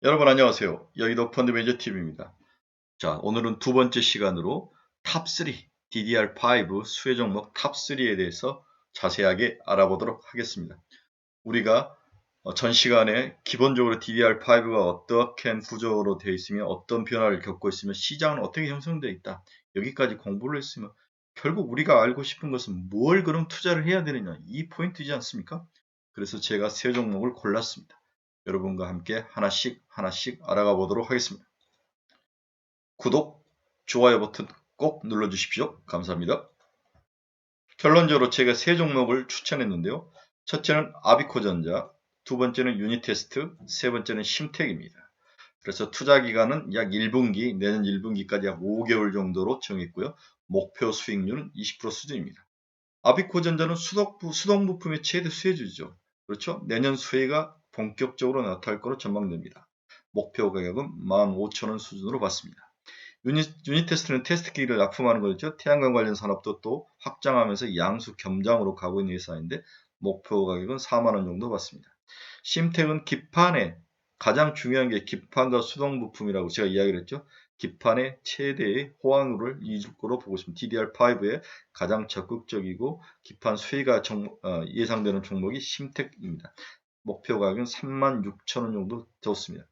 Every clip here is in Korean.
여러분 안녕하세요. 여의도 펀드매니저 TV입니다. 자, 오늘은 두 번째 시간으로 탑3, DDR5 수혜 종목 탑3에 대해서 자세하게 알아보도록 하겠습니다. 우리가 전 시간에 기본적으로 DDR5가 어떻게 구조로 되어 있으며 어떤 변화를 겪고 있으며 시장은 어떻게 형성되어 있다. 여기까지 공부를 했으면 결국 우리가 알고 싶은 것은 뭘 그럼 투자를 해야 되느냐. 이 포인트이지 않습니까? 그래서 제가 세 종목을 골랐습니다. 여러분과 함께 하나씩 알아가 보도록 하겠습니다. 구독, 좋아요 버튼 꼭 눌러주십시오. 감사합니다. 결론적으로 제가 세 종목을 추천했는데요. 첫째는 아비코전자, 두 번째는 유니테스트, 세 번째는 심텍입니다. 그래서 투자 기간은 약 1분기, 내년 1분기까지 약 5개월 정도로 정했고요. 목표 수익률은 20% 수준입니다. 아비코전자는 수동 부품의 최대 수혜주죠. 그렇죠? 내년 수혜가 본격적으로 나타날 것으로 전망됩니다. 목표 가격은 15,000원 수준으로 봤습니다. 유니테스트는 테스트기를 납품하는 거죠. 태양광 관련 산업도 또 확장하면서 양수 겸장으로 가고 있는 회사인데 목표 가격은 4만원 정도 받습니다. 심텍은 기판에 가장 중요한 게 기판과 수동 부품이라고 제가 이야기를 했죠. 기판의 최대의 호황률을 이길 거로 보고 있습니다. DDR5에 가장 적극적이고 기판 수혜가 예상되는 종목이 심텍입니다. 목표 가격은 36,000원 정도 되었습니다.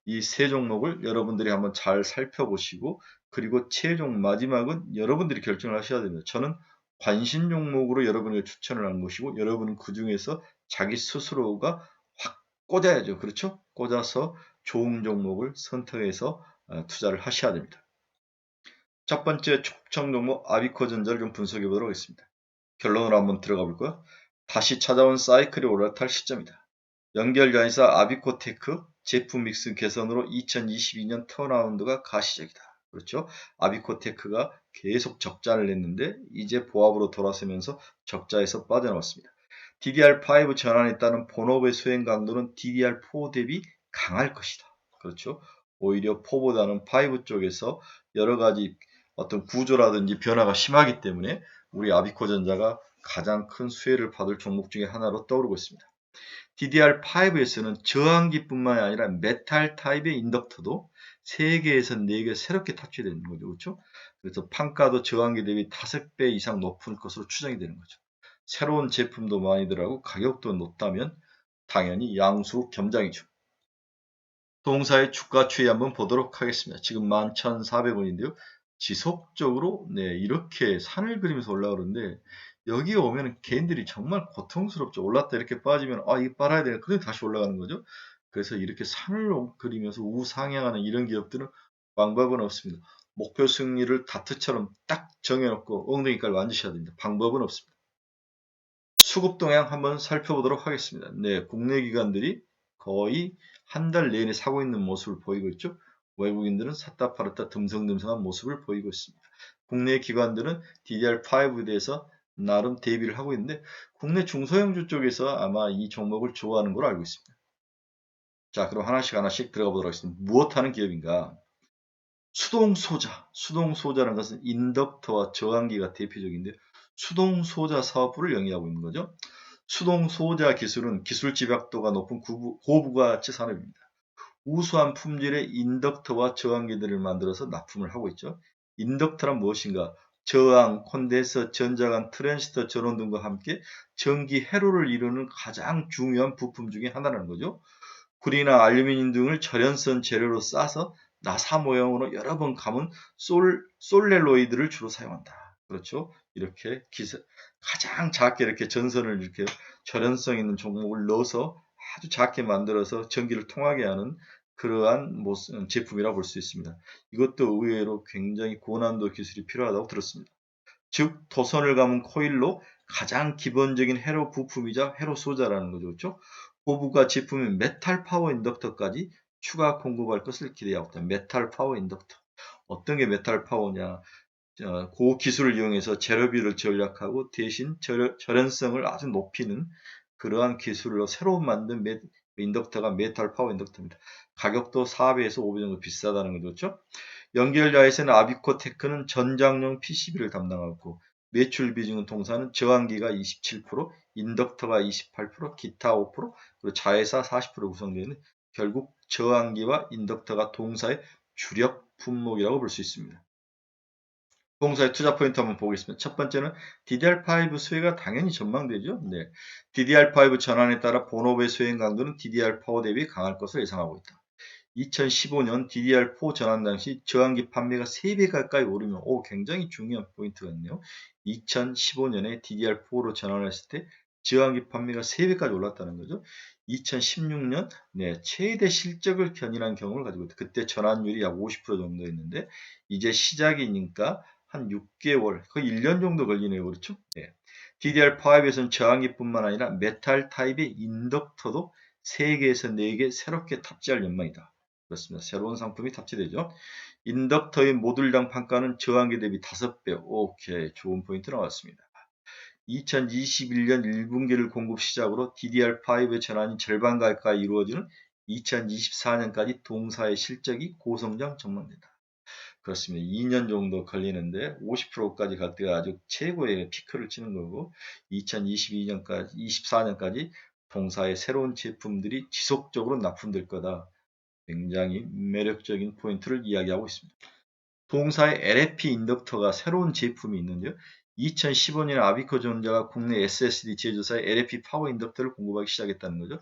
이 세 종목을 여러분들이 한번 잘 살펴보시고 그리고 최종 마지막은 여러분들이 결정을 하셔야 됩니다. 저는 관심 종목으로 여러분에게 추천을 하는 것이고 여러분은 그 중에서 자기 스스로가 확 꽂아야죠. 그렇죠? 꽂아서 좋은 종목을 선택해서 투자를 하셔야 됩니다. 첫 번째 촉청 종목 아비코전자를 좀 분석해 보도록 하겠습니다. 결론으로 한번 들어가 볼까요? 다시 찾아온 사이클이 올라탈 시점이다. 연결자회사 아비코테크 제품 믹스 개선으로 2022년 턴어라운드가 가시적이다. 그렇죠? 아비코테크가 계속 적자를 냈는데 이제 보합으로 돌아서면서 적자에서 빠져나왔습니다. DDR5 전환에 따른 본업의 수행 강도는 DDR4 대비 강할 것이다. 그렇죠? 오히려 4보다는 5 쪽에서 여러 가지 어떤 구조라든지 변화가 심하기 때문에 우리 아비코전자가 가장 큰 수혜를 받을 종목 중에 하나로 떠오르고 있습니다. DDR5에서는 저항기뿐만 아니라 메탈 타입의 인덕터도 3개에서 4개 새롭게 탑재되는 거죠. 그렇죠? 그래서 판가도 저항기 대비 5배 이상 높을 것으로 추정이 되는 거죠. 새로운 제품도 많이 들어가고 가격도 높다면 당연히 양수 겸장이죠. 동사의 주가 추이 한번 보도록 하겠습니다. 지금 11,400원인데요. 지속적으로 이렇게 산을 그리면서 올라오는데 여기에 오면 개인들이 정말 고통스럽죠. 올랐다 이렇게 빠지면 이거 빨아야 되나 그냥 다시 올라가는 거죠. 그래서 이렇게 산을 그리면서 우상향하는 이런 기업들은 방법은 없습니다. 목표 승리를 다트처럼 딱 정해놓고 엉덩이까지 만지셔야 됩니다. 방법은 없습니다. 수급 동향 한번 살펴보도록 하겠습니다. 네, 국내 기관들이 거의 한 달 내내 사고 있는 모습을 보이고 있죠. 외국인들은 샀다 팔았다 듬성듬성한 모습을 보이고 있습니다. 국내 기관들은 DDR5에 대해서 나름 대비를 하고 있는데 국내 중소형주 쪽에서 아마 이 종목을 좋아하는 걸로 알고 있습니다. 자, 그럼 하나씩 들어가 보도록 하겠습니다. 무엇 하는 기업인가? 수동소자라는 것은 인덕터와 저항기가 대표적인데 수동소자 사업부를 영위하고 있는 거죠. 수동소자 기술은 기술 집약도가 높은 고부가치 산업입니다. 우수한 품질의 인덕터와 저항기들을 만들어서 납품을 하고 있죠. 인덕터란 무엇인가? 저항, 콘덴서, 전자간, 트랜지스터 전원 등과 함께 전기 회로를 이루는 가장 중요한 부품 중에 하나라는 거죠. 구리나 알루미늄 등을 절연선 재료로 싸서 나사 모형으로 여러 번 감은 솔레로이드를 주로 사용한다. 그렇죠? 이렇게 가장 작게 이렇게 전선을 이렇게 절연성 있는 종목을 넣어서 아주 작게 만들어서 전기를 통하게 하는 그러한 제품이라고 볼 수 있습니다. 이것도 의외로 굉장히 고난도 기술이 필요하다고 들었습니다. 즉 도선을 감은 코일로 가장 기본적인 회로 부품이자 회로 소자라는 거죠. 그렇죠? 고부가 제품인 메탈 파워 인덕터까지 추가 공급할 것을 기대하고 있다. 메탈 파워 인덕터. 어떤 게 메탈 파워냐? 그 기술을 이용해서 재료비를 절약하고 대신 절연성을 아주 높이는 그러한 기술로 새로 만든 인덕터가 메탈 파워 인덕터입니다. 가격도 4배에서 5배 정도 비싸다는 거죠. 연결자에서는 아비코테크는 전장용 PCB를 담당하고 매출 비중은 동사는 저항기가 27%, 인덕터가 28%, 기타 5%, 그리고 자회사 40% 구성되는 결국 저항기와 인덕터가 동사의 주력 품목이라고 볼 수 있습니다. 동사의 투자 포인트 한번 보겠습니다. 첫 번째는 DDR5 수혜가 당연히 전망되죠. 네. DDR5 전환에 따라 본업의 수행 강도는 DDR4 대비 강할 것을 예상하고 있다. 2015년 DDR4 전환 당시 저항기 판매가 3배 가까이 오르며 굉장히 중요한 포인트가 있네요. 2015년에 DDR4로 전환했을 때 저항기 판매가 3배까지 올랐다는 거죠. 2016년 최대 실적을 견인한 경험을 가지고 있다. 그때 전환율이 약 50% 정도였는데 이제 시작이니까 한 6개월, 거의 1년 정도 걸리네요. 그렇죠? 네. DDR5에서는 저항기뿐만 아니라 메탈 타입의 인덕터도 3개에서 4개 새롭게 탑재할 전망이다. 그렇습니다. 새로운 상품이 탑재되죠. 인덕터의 모듈당 판가는 저항기 대비 5배. 오케이, 좋은 포인트 나왔습니다. 2021년 1분기를 공급 시작으로 DDR5의 전환이 절반 가까이 이루어지는 2024년까지 동사의 실적이 고성장 전망된다. 그렇습니다. 2년 정도 걸리는데 50%까지 갈 때가 아주 최고의 피크를 치는 거고 2022년까지 24년까지 동사의 새로운 제품들이 지속적으로 납품될 거다. 굉장히 매력적인 포인트를 이야기하고 있습니다. 동사의 LFP 인덕터가 새로운 제품이 있는데요. 2015년 아비코전자가 국내 SSD 제조사에 LFP 파워 인덕터를 공급하기 시작했다는 거죠.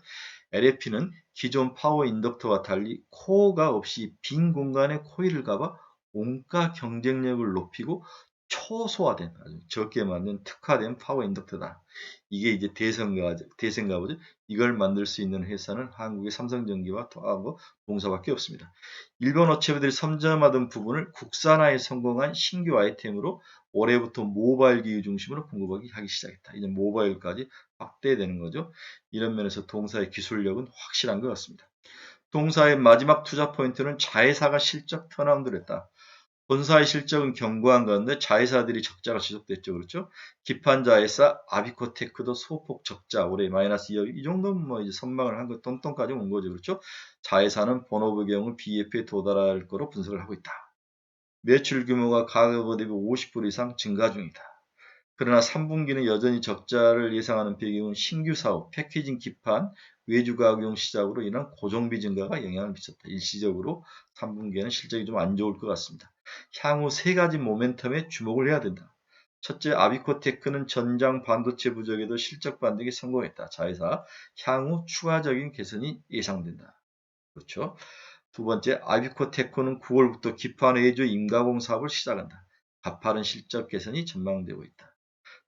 LFP는 기존 파워 인덕터와 달리 코어가 없이 빈 공간에 코일을 감아 원가 경쟁력을 높이고 초소화된, 아주 적게 만든 특화된 파워 인덕터다. 이게 이제 대세인가 보죠. 이걸 만들 수 있는 회사는 한국의 삼성전기와 동사밖에 없습니다. 일본 업체들이 선점하던 부분을 국산화에 성공한 신규 아이템으로 올해부터 모바일 기기 중심으로 공급하기 하기 시작했다. 이제 모바일까지 확대되는 거죠. 이런 면에서 동사의 기술력은 확실한 것 같습니다. 동사의 마지막 투자 포인트는 자회사가 실적 턴어라운드를 했다. 본사의 실적은 견고한 가운데 자회사들이 적자가 지속됐죠. 그렇죠? 기판 자회사 아비코테크도 소폭 적자, 올해 마이너스 2억, 이 정도면 뭐 이제 선망을 한 거, 똥똥까지 온 거죠. 그렇죠? 자회사는 본업의 경우 BF에 도달할 거로 분석을 하고 있다. 매출 규모가 과거 대비 50% 이상 증가 중이다. 그러나 3분기는 여전히 적자를 예상하는 배경은 신규 사업, 패키징 기판, 외주 가공 시작으로 인한 고정비 증가가 영향을 미쳤다. 일시적으로 3분기에는 실적이 좀 안 좋을 것 같습니다. 향후 3가지 모멘텀에 주목을 해야 된다. 첫째, 아비코테크는 전장 반도체 부족에도 실적 반등에 성공했다. 자회사, 향후 추가적인 개선이 예상된다. 그렇죠? 두 번째, 아비코테크는 9월부터 기판 외주 임가공 사업을 시작한다. 가파른 실적 개선이 전망되고 있다.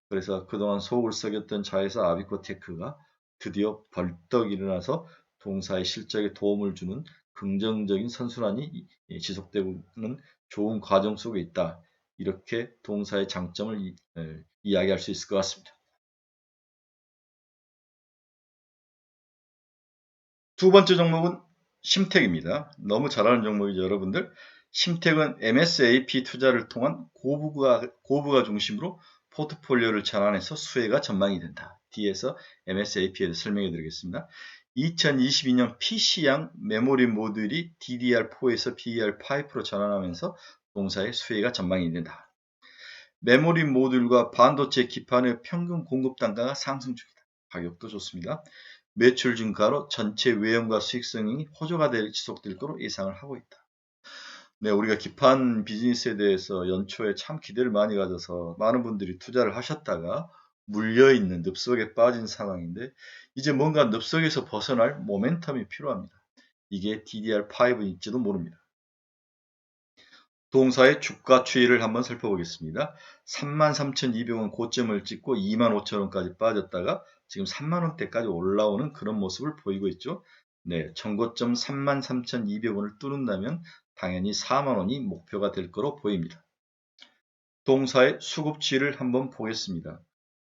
그래서 그동안 속을 썩였던 자회사 아비코테크가 드디어 벌떡 일어나서 동사의 실적에 도움을 주는 긍정적인 선순환이 지속되고 있는 좋은 과정 속에 있다. 이렇게 동사의 장점을 이야기할 수 있을 것 같습니다. 두 번째 종목은 심택입니다. 너무 잘하는 종목이죠, 여러분들. 심택은 MSAP 투자를 통한 고부가 중심으로 포트폴리오를 전환해서 수혜가 전망이 된다. 뒤에서 MSAP에 대해 설명해 드리겠습니다. 2022년 PC양 메모리 모듈이 DDR4에서 DDR5로 전환하면서 동사의 수혜가 전망이 된다. 메모리 모듈과 반도체 기판의 평균 공급 단가가 상승 중이다. 가격도 좋습니다. 매출 증가로 전체 외형과 수익성이 호조가 지속될 것으로 예상을 하고 있다. 네, 우리가 기판 비즈니스에 대해서 연초에 참 기대를 많이 가져서 많은 분들이 투자를 하셨다가 물려있는 늪속에 빠진 상황인데 이제 뭔가 늪속에서 벗어날 모멘텀이 필요합니다. 이게 DDR5일지도 모릅니다. 동사의 주가 추이를 한번 살펴보겠습니다. 33,200원 고점을 찍고 25,000원까지 빠졌다가 지금 3만원대까지 올라오는 그런 모습을 보이고 있죠. 네, 전고점 33,200원을 뚫는다면 당연히 4만원이 목표가 될 거로 보입니다. 동사의 수급 추이를 한번 보겠습니다.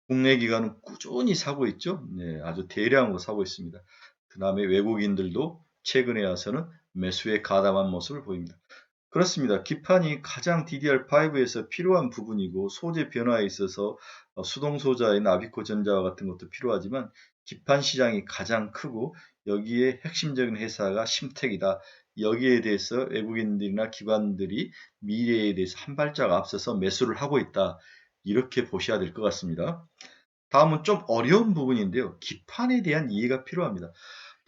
국내 기관은 꾸준히 사고 있죠. 네, 아주 대량으로 사고 있습니다. 그 다음에 외국인들도 최근에 와서는 매수에 가담한 모습을 보입니다. 그렇습니다. 기판이 가장 DDR5에서 필요한 부분이고 소재 변화에 있어서 수동소자인 아비코 전자와 같은 것도 필요하지만 기판 시장이 가장 크고 여기에 핵심적인 회사가 심택이다. 여기에 대해서 외국인들이나 기관들이 미래에 대해서 한 발짝 앞서서 매수를 하고 있다. 이렇게 보셔야 될 것 같습니다. 다음은 좀 어려운 부분인데요. 기판에 대한 이해가 필요합니다.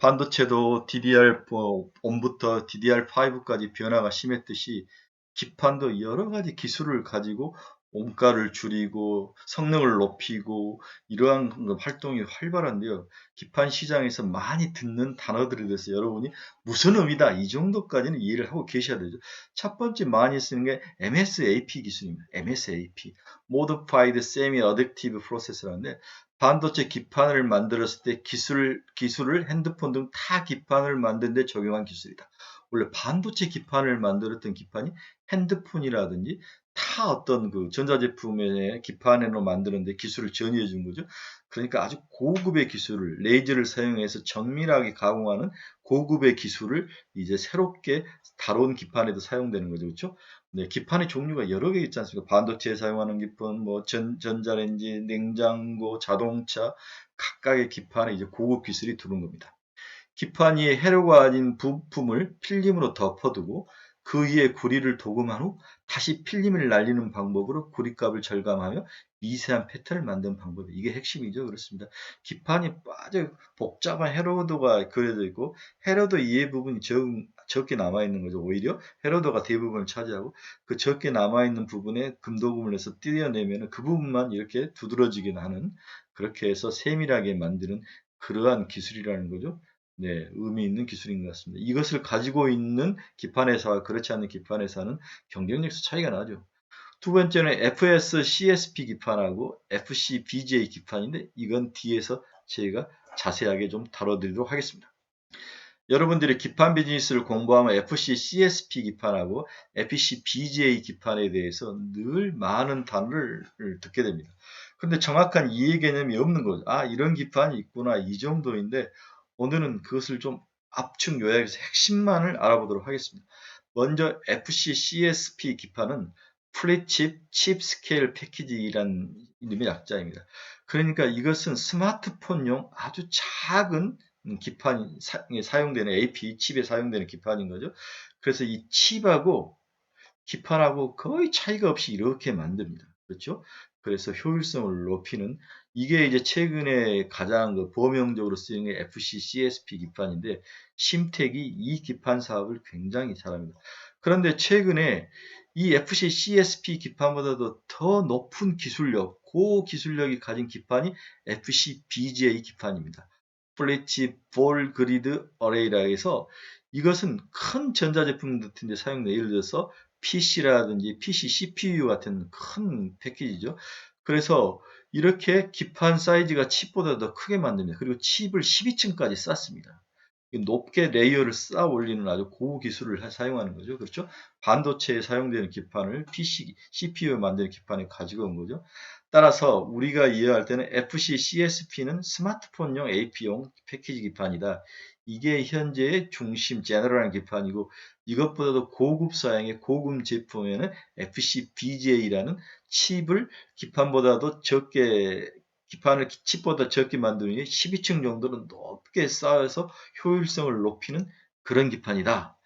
반도체도 DDR4부터 DDR5까지 변화가 심했듯이 기판도 여러 가지 기술을 가지고 원가를 줄이고 성능을 높이고 이러한 활동이 활발한데요. 기판 시장에서 많이 듣는 단어들에 대해서 여러분이 무슨 의미다 이 정도까지는 이해를 하고 계셔야 되죠. 첫 번째 많이 쓰는 게 MSAP 기술입니다. MSAP, Modified Semi-Additive Process라는데 반도체 기판을 만들었을 때 기술을 핸드폰 등 타 기판을 만드는 데 적용한 기술이다. 원래 반도체 기판을 만들었던 기판이 핸드폰이라든지 타 어떤 그 전자제품의 기판으로 만드는데 기술을 전이해 준 거죠. 그러니까 아주 고급의 기술을 레이저를 사용해서 정밀하게 가공하는 고급의 기술을 이제 새롭게 다룬 기판에도 사용되는 거죠. 그렇죠? 네, 기판의 종류가 여러 개 있지 않습니까? 반도체에 사용하는 기판, 뭐 전자레인지, 냉장고, 자동차 각각의 기판에 이제 고급 기술이 들어온 겁니다. 기판 위에 해로가 아닌 부품을 필름으로 덮어두고 그 위에 구리를 도금한 후 다시 필름을 날리는 방법으로 구리값을 절감하며 미세한 패턴을 만드는 방법이 이게 핵심이죠. 그렇습니다. 기판이 아주 복잡한 해로도가 그려져 있고 해로도 이해 부분이 적게 남아있는 거죠. 오히려 해로도가 대부분을 차지하고 그 적게 남아있는 부분에 금도금을 해서 띄어내면 그 부분만 이렇게 두드러지게 하는 그렇게 해서 세밀하게 만드는 그러한 기술이라는 거죠. 네, 의미 있는 기술인 것 같습니다. 이것을 가지고 있는 기판 회사와 그렇지 않은 기판 회사는 경쟁력에서 차이가 나죠. 두 번째는 FS CSP 기판하고 FC BGA 기판인데 이건 뒤에서 저희가 자세하게 좀 다뤄드리도록 하겠습니다. 여러분들이 기판 비즈니스를 공부하면 FC CSP 기판하고 FC BGA 기판에 대해서 늘 많은 단어를 듣게 됩니다. 근데 정확한 이해 개념이 없는 거죠. 아, 이런 기판이 있구나. 이 정도인데 오늘은 그것을 좀 압축 요약해서 핵심만을 알아보도록 하겠습니다. 먼저 FC CSP 기판은 플랫칩 칩 스케일 패키지라는 이름의 약자입니다. 그러니까 이것은 스마트폰용 아주 작은 기판이 사용되는 AP 칩에 사용되는 기판인 거죠. 그래서 이 칩하고 기판하고 거의 차이가 없이 이렇게 만듭니다. 그렇죠? 그래서 효율성을 높이는 이게 이제 최근에 가장 그 범용적으로 쓰이는 게 FC CSP 기판인데 심택이 이 기판 사업을 굉장히 잘합니다. 그런데 최근에 이 FC CSP 기판보다도 더 높은 기술력, 고기술력이 가진 기판이 FC BGA 기판입니다. 플래치 볼 그리드 어레이라 해서 이것은 큰 전자제품 같은 데 사용돼요. 예를 들어서 PC라든지 PC CPU 같은 큰 패키지죠. 그래서 이렇게 기판 사이즈가 칩보다 더 크게 만듭니다. 그리고 칩을 12층까지 쌓습니다. 높게 레이어를 쌓아 올리는 아주 고기술을 사용하는 거죠. 그렇죠? 반도체에 사용되는 기판을 PC, CPU에 만드는 기판에 가지고 온 거죠. 따라서 우리가 이해할 때는 FC CSP는 스마트폰용 AP용 패키지 기판이다. 이게 현재의 중심 제너럴한 기판이고 이것보다도 고급 사양의 고급 제품에는 FC BGA라는 칩을 기판보다도 적게 기판을 칩보다 적게 만드는 게 12층 정도는 높게 쌓아서 효율성을 높이는 그런 기판이다.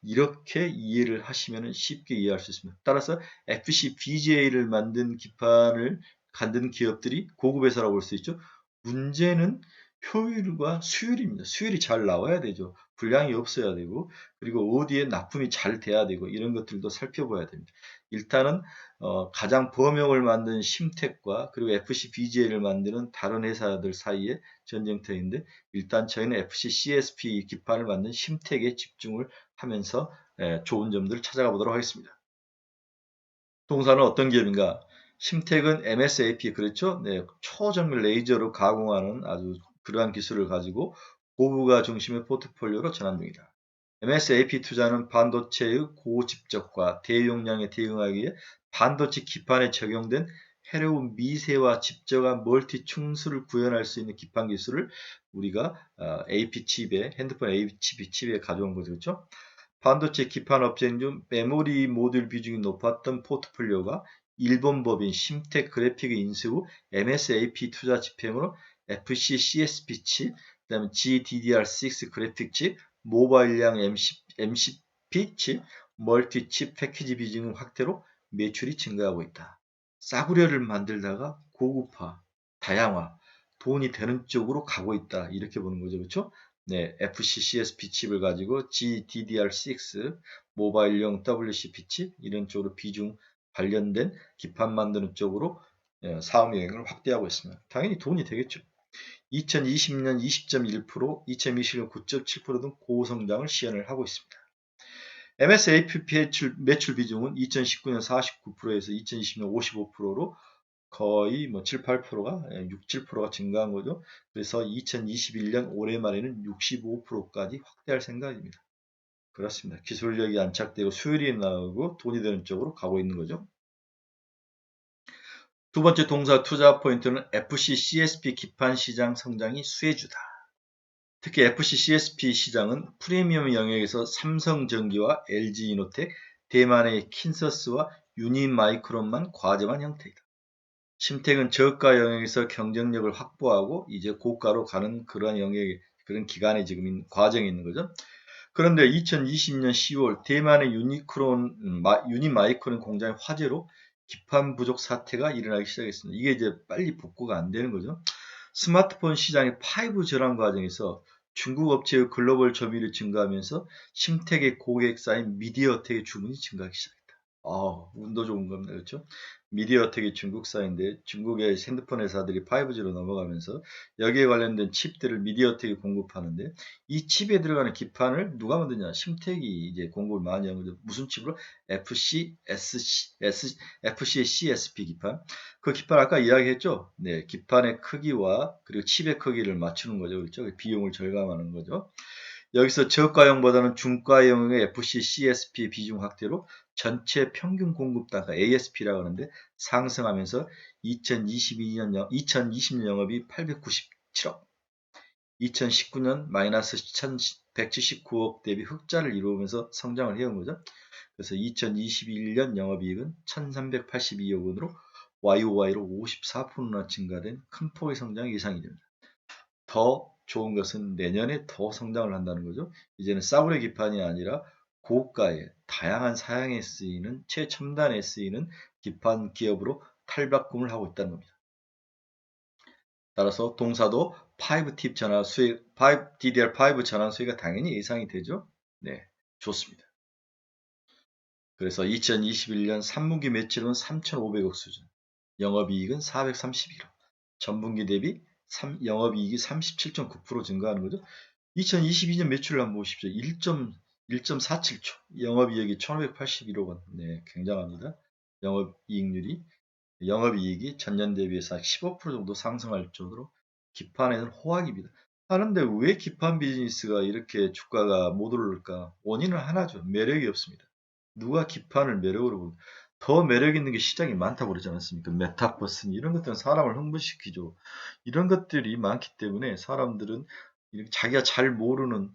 이렇게 이해를 하시면 쉽게 이해할 수 있습니다. 따라서 FC BGA를 만든 기판을 만든 기업들이 고급 회사라고 볼 수 있죠. 문제는 효율과 수율입니다. 수율이 잘 나와야 되죠. 불량이 없어야 되고 그리고 어디에 납품이 잘 돼야 되고 이런 것들도 살펴봐야 됩니다. 일단은 가장 범용을 만든 심텍과 그리고 FC BGA를 만드는 다른 회사들 사이에 전쟁터인데 일단 저희는 FC CSP 기판을 만든 심텍에 집중을 하면서 좋은 점들을 찾아가 보도록 하겠습니다. 동사는 어떤 기업인가? 심텍은 MSAP 그렇죠? 네, 초정밀 레이저로 가공하는 아주 그러한 기술을 가지고 고부가 중심의 포트폴리오로 전환 중이다. MSAP 투자는 반도체의 고집적과 대용량에 대응하기 위해 반도체 기판에 적용된 해로운 미세와 집적한 멀티 충수를 구현할 수 있는 기판 기술을 우리가 AP 칩에 핸드폰 AP 칩에 가져온 거죠. 그렇죠? 반도체 기판 업체인 중 메모리 모듈 비중이 높았던 포트폴리오가 일본 법인 심텍 그래픽의 인수 후 MSAP 투자 집행으로 FC CSP 칩, 그다음에 GDDR6 그래픽 칩, 모바일량 MCP 칩, 멀티 칩 패키지 비중 확대로 매출이 증가하고 있다. 싸구려를 만들다가 고급화, 다양화, 돈이 되는 쪽으로 가고 있다. 이렇게 보는 거죠. 그렇죠? 네, FC CSP 칩을 가지고 GDDR6 모바일용 WCP 칩 이런 쪽으로 비중 관련된 기판 만드는 쪽으로 사업 영역을 확대하고 있습니다. 당연히 돈이 되겠죠. 2020년 20.1%, 2021년 9.7% 등 고성장을 시현을 하고 있습니다. MSAP 매출 비중은 2019년 49%에서 2020년 55%로 거의 뭐 7, 8%가 6, 7%가 증가한 거죠. 그래서 2021년 올해 말에는 65%까지 확대할 생각입니다. 그렇습니다. 기술력이 안착되고 수율이 나오고 돈이 되는 쪽으로 가고 있는 거죠. 두 번째 동사 투자 포인트는 FC CSP 기판 시장 성장이 수혜주다. 특히 FC CSP 시장은 프리미엄 영역에서 삼성전기와 LG이노텍, 대만의 킨서스와 유니마이크론만 과점한 형태이다. 심택은 저가 영역에서 경쟁력을 확보하고 이제 고가로 가는 그런 영역의 그런 기간에 지금 과정에 있는 거죠. 그런데 2020년 10월 대만의 유니마이크론 공장의 화재로 기판 부족 사태가 일어나기 시작했습니다. 이게 이제 빨리 복구가 안 되는 거죠. 스마트폰 시장의 5 전환 과정에서 중국 업체의 글로벌 점유율이 증가하면서 심택의 고객 쌓인 미디어텍의 주문이 증가하기 시작했다. 운도 좋은 겁니다. 그렇죠? 미디어텍이 중국사인데 중국의 핸드폰 회사들이 5G로 넘어가면서 여기에 관련된 칩들을 미디어텍이 공급하는데 이 칩에 들어가는 기판을 누가 만드냐? 심택이 이제 공급을 많이 하는 거죠. 무슨 칩으로? FCCSP 기판. 그 기판 아까 이야기했죠? 네, 기판의 크기와 그리고 칩의 크기를 맞추는 거죠. 그렇죠? 비용을 절감하는 거죠. 여기서 저가형보다는 중가형의 FC CSP 비중 확대로 전체 평균 공급 단가 ASP라고 하는데 상승하면서 2020년 영업이 897억, 2019년 마이너스 1179억 대비 흑자를 이루면서 성장을 해온 거죠. 그래서 2021년 영업이익은 1382억 원으로 YOY로 54%나 증가된 큰 폭의 성장이 예상이 됩니다. 더 좋은 것은 내년에 더 성장을 한다는 거죠. 이제는 싸구려 기판이 아니라 고가의 다양한 사양에 쓰이는 최첨단에 쓰이는 기판 기업으로 탈바꿈을 하고 있다는 겁니다. 따라서 동사도 5팁 전환 수익, DDR5 전환 수익가 당연히 예상이 되죠. 네, 좋습니다. 그래서 2021년 3분기 매출은 3,500억 수준, 영업이익은 431억, 전분기 대비 영업이익이 37.9% 증가하는 거죠. 2022년 매출을 한번 보십시오. 1.47조, 영업이익이 1,581억 원. 네, 굉장합니다. 영업이익이 전년 대비해서 15% 정도 상승할 정도로 기판에는 호황입니다. 하는데 왜 기판 비즈니스가 이렇게 주가가 못 오를까? 원인은 하나죠. 매력이 없습니다. 누가 기판을 매력으로 보는? 더 매력 있는 게 시장이 많다고 그러지 않았습니까? 메타버스 이런 것들은 사람을 흥분시키죠. 이런 것들이 많기 때문에 사람들은 자기가 잘 모르는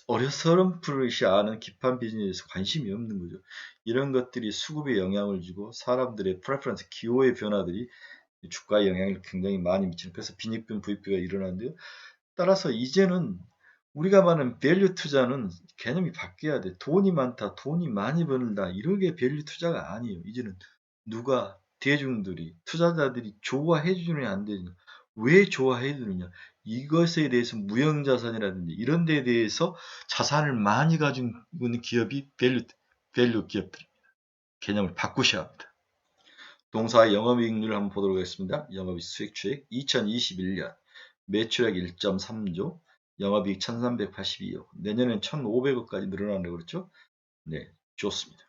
어설프시 아는 기판 비즈니스에 관심이 없는 거죠. 이런 것들이 수급에 영향을 주고 사람들의 프레퍼런스, 기호의 변화들이 주가에 영향을 굉장히 많이 미치는, 그래서 빈익빈 부익비가 일어나는데요. 따라서 이제는 우리가 말하는 밸류 투자는 개념이 바뀌어야 돼. 돈이 많다, 돈이 많이 버는다, 이렇게 밸류 투자가 아니에요. 이제는 누가, 대중들이, 투자자들이 좋아해 주느냐 안 되느냐, 왜 좋아해 주느냐, 이것에 대해서 무형자산이라든지 이런 데에 대해서 자산을 많이 가지고 있는 기업이 밸류 기업들, 개념을 바꾸셔야 합니다. 동사의 영업이익률을 한번 보도록 하겠습니다. 영업이익 수익 2021년 매출액 1.3조, 영업이익 1382억, 내년엔 1500억까지 늘어나려고 그랬죠? 네, 좋습니다.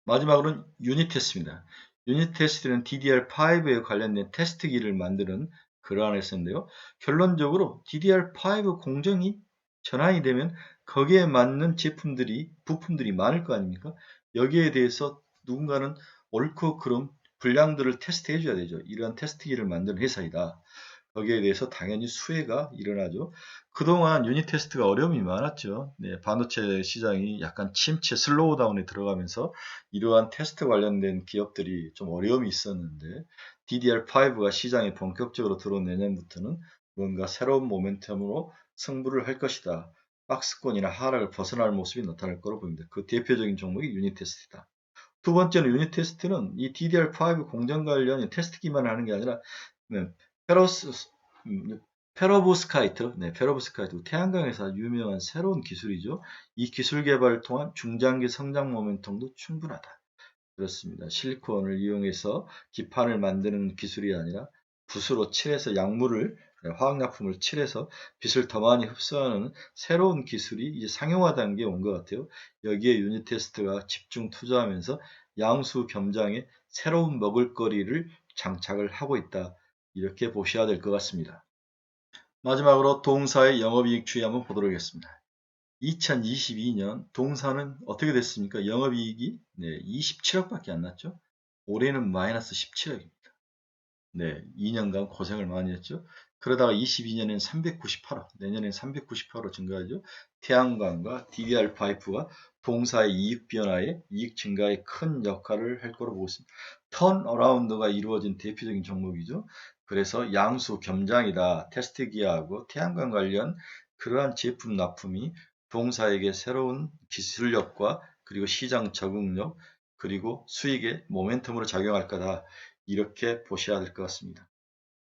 마지막으로는 유닛 테스트입니다. 유닛 테스트는 DDR5에 관련된 테스트기를 만드는 그러한 회사인데요. 결론적으로 DDR5 공정이 전환이 되면 거기에 맞는 부품들이 많을 거 아닙니까? 여기에 대해서 누군가는 옳고 그름 불량들을 테스트해 줘야 되죠. 이러한 테스트기를 만드는 회사이다. 거기에 대해서 당연히 수혜가 일어나죠. 그동안 유닛 테스트가 어려움이 많았죠. 네, 반도체 시장이 약간 침체, 슬로우다운에 들어가면서 이러한 테스트 관련된 기업들이 좀 어려움이 있었는데 DDR5가 시장에 본격적으로 들어온 내년부터는 뭔가 새로운 모멘텀으로 승부를 할 것이다. 박스권이나 하락을 벗어날 모습이 나타날 거로 보입니다. 그 대표적인 종목이 유닛 테스트다. 두 번째는 유닛 테스트는 이 DDR5 공정 관련 테스트기만 하는 게 아니라 페로스 페로브스카이트, 페로브스카이트 태양광에서 유명한 새로운 기술이죠. 이 기술 개발을 통한 중장기 성장 모멘텀도 충분하다. 그렇습니다. 실리콘을 이용해서 기판을 만드는 기술이 아니라 붓으로 칠해서 약물을 화학약품을 칠해서 빛을 더 많이 흡수하는 새로운 기술이 이제 상용화 단계에 온 것 같아요. 여기에 유닛 테스트가 집중 투자하면서 양수 겸장에 새로운 먹을거리를 장착을 하고 있다. 이렇게 보셔야 될 것 같습니다. 마지막으로 동사의 영업이익 추이 한번 보도록 하겠습니다. 2022년 동사는 어떻게 됐습니까? 영업이익이 27억밖에 안 났죠. 올해는 마이너스 17억입니다. 2년간 고생을 많이 했죠. 그러다가 22년에는 398억, 내년에는 398억 증가하죠. 태양광과 DDR 파이프가 동사의 이익 변화에 이익 증가에 큰 역할을 할 거로 보고 있습니다. 턴어라운드가 이루어진 대표적인 종목이죠. 그래서 양수 겸장이다. 테스트 기아하고 태양광 관련 그러한 제품 납품이 동사에게 새로운 기술력과 그리고 시장 적응력 그리고 수익의 모멘텀으로 작용할 거다. 이렇게 보셔야 될 것 같습니다.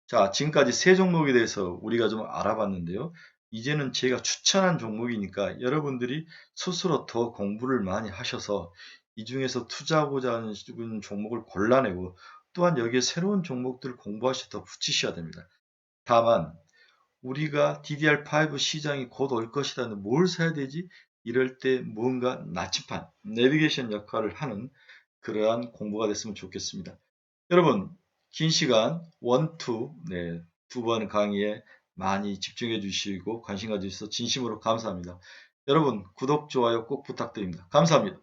자, 지금까지 세 종목에 대해서 우리가 좀 알아봤는데요. 이제는 제가 추천한 종목이니까 여러분들이 스스로 더 공부를 많이 하셔서 이 중에서 투자하고자 하는 종목을 골라내고 또한 여기에 새로운 종목들을 공부하셔서 더 붙이셔야 됩니다. 다만 우리가 DDR5 시장이 곧 올 것이다. 뭘 사야 되지? 이럴 때 뭔가 나침반, 내비게이션 역할을 하는 그러한 공부가 됐으면 좋겠습니다. 여러분, 긴 시간 원투 두 번 강의에 많이 집중해 주시고 관심 가주셔서 진심으로 감사합니다. 여러분, 구독, 좋아요 꼭 부탁드립니다. 감사합니다.